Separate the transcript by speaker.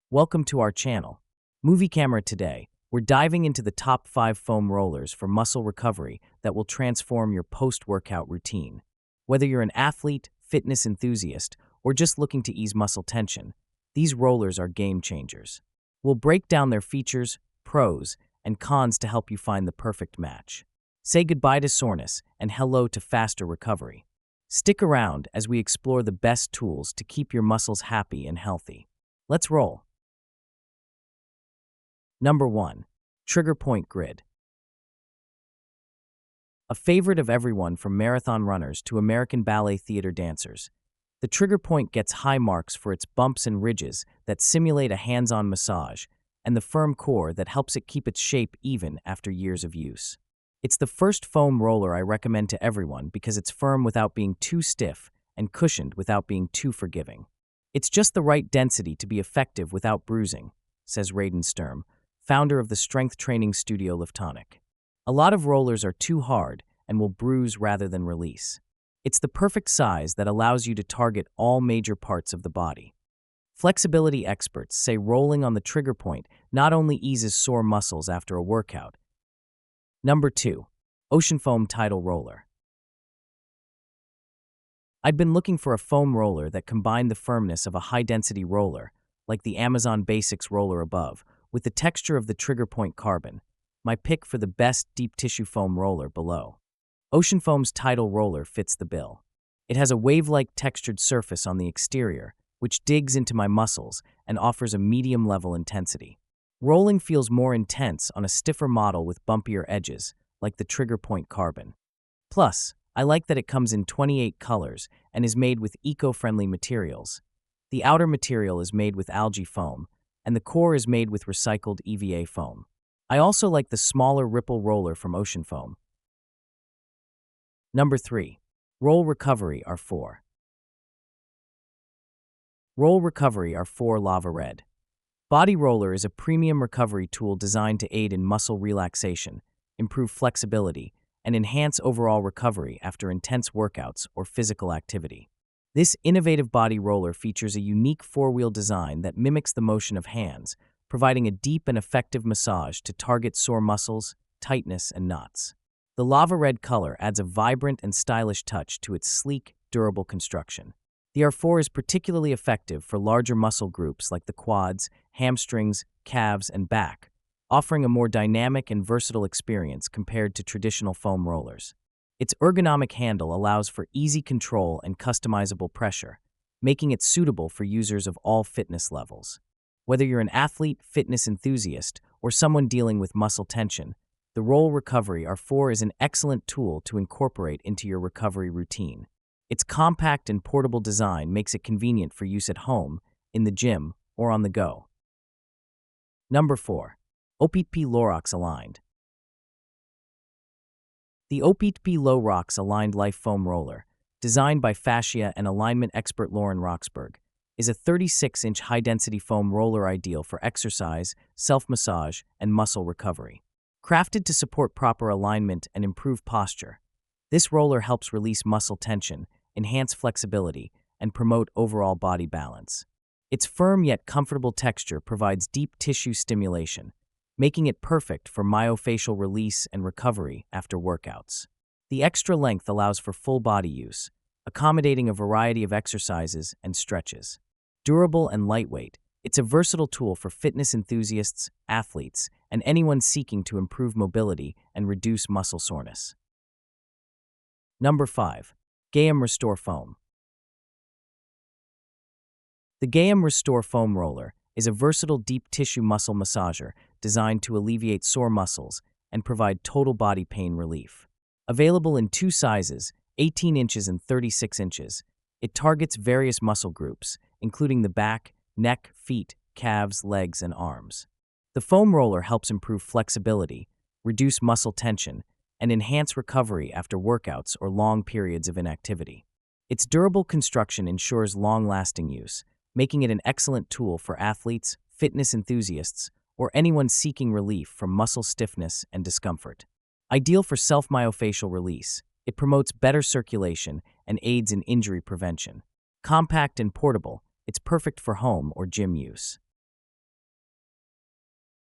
Speaker 1: Welcome to our channel. Movie Camera today. We're diving into the top 5 foam rollers for muscle recovery that will transform your post-workout routine. Whether you're an athlete, fitness enthusiast, or just looking to ease muscle tension, these rollers are game changers. We'll break down their features, pros, and cons to help you find the perfect match. Say goodbye to soreness and hello to faster recovery. Stick around as we explore the best tools to keep your muscles happy and healthy. Let's roll. Number 1. Trigger Point Grid. A favorite of everyone from marathon runners to American ballet theater dancers, the trigger point gets high marks for its bumps and ridges that simulate a hands-on massage and the firm core that helps it keep its shape even after years of use. It's the first foam roller I recommend to everyone because it's firm without being too stiff and cushioned without being too forgiving. It's just the right density to be effective without bruising, says Raiden Sturm, founder of the strength training studio Liftonic. A lot of rollers are too hard and will bruise rather than release. It's the perfect size that allows you to target all major parts of the body. Flexibility experts say rolling on the trigger point not only eases sore muscles after a workout. Number 2. Ocean Foam Tidal Roller. I'd been looking for a foam roller that combined the firmness of a high-density roller, like the Amazon Basics roller above, with the texture of the trigger point carbon. My pick for the best deep tissue foam roller below. Ocean Foam's Tidal roller fits the bill. It has a wave-like textured surface on the exterior, which digs into my muscles and offers a medium-level intensity. Rolling feels more intense on a stiffer model with bumpier edges, like the trigger point carbon. Plus, I like that it comes in 28 colors and is made with eco-friendly materials. The outer material is made with algae foam, and the core is made with recycled EVA foam. I also like the smaller ripple roller from Ocean Foam. Number 3. Roll Recovery R4. Roll Recovery R4 Lava Red. Body Roller is a premium recovery tool designed to aid in muscle relaxation, improve flexibility, and enhance overall recovery after intense workouts or physical activity. This innovative body roller features a unique four-wheel design that mimics the motion of hands, providing a deep and effective massage to target sore muscles, tightness, and knots. The lava red color adds a vibrant and stylish touch to its sleek, durable construction. The R4 is particularly effective for larger muscle groups like the quads, hamstrings, calves, and back, offering a more dynamic and versatile experience compared to traditional foam rollers. Its ergonomic handle allows for easy control and customizable pressure, making it suitable for users of all fitness levels. Whether you're an athlete, fitness enthusiast, or someone dealing with muscle tension, the Roll Recovery R4 is an excellent tool to incorporate into your recovery routine. Its compact and portable design makes it convenient for use at home, in the gym, or on the go. Number 4. opplorox Aligned. The opplorox Aligned Life Foam Roller, designed by fascia and alignment expert Lauren Roxburgh, is a 36-inch high-density foam roller ideal for exercise, self-massage, and muscle recovery. Crafted to support proper alignment and improve posture, this roller helps release muscle tension, enhance flexibility, and promote overall body balance. Its firm yet comfortable texture provides deep tissue stimulation, making it perfect for myofascial release and recovery after workouts. The extra length allows for full body use, accommodating a variety of exercises and stretches. Durable and lightweight, it's a versatile tool for fitness enthusiasts, athletes, and anyone seeking to improve mobility and reduce muscle soreness. Number 5. GAM Restore Foam. The GAM Restore Foam Roller is a versatile deep tissue muscle massager designed to alleviate sore muscles and provide total body pain relief. Available in 2 sizes, 18 inches and 36 inches, it targets various muscle groups, including the back, neck, feet, calves, legs, and arms. The foam roller helps improve flexibility, reduce muscle tension, and enhance recovery after workouts or long periods of inactivity. Its durable construction ensures long-lasting use, making it an excellent tool for athletes, fitness enthusiasts, or anyone seeking relief from muscle stiffness and discomfort. Ideal for self-myofascial release, it promotes better circulation and aids in injury prevention. Compact and portable, it's perfect for home or gym use.